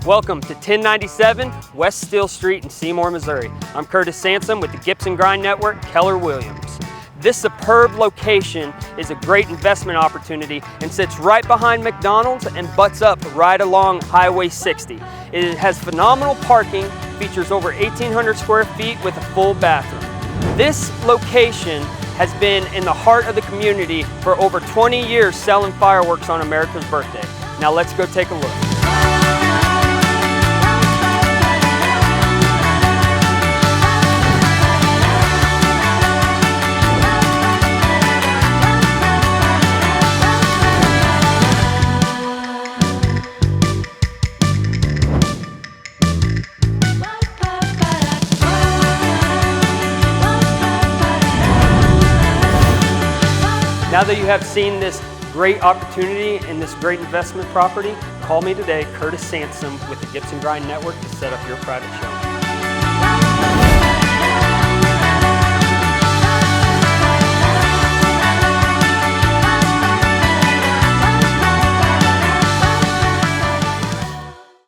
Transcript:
Welcome to 1097 West Steel Street in Seymour, Missouri. I'm Curtis Sansom with the Gibson Grein Network, Keller Williams. This superb location is a great investment opportunity and sits right behind McDonald's and butts up right along Highway 60. It has phenomenal parking, features over 1,800 square feet with a full bathroom. This location has been in the heart of the community for over 20 years selling fireworks on America's birthday. Now let's go take a look. Now that you have seen this great opportunity and this great investment property, call me today, Curtis Sansom with the Gibson Grein Network, to set up your private show.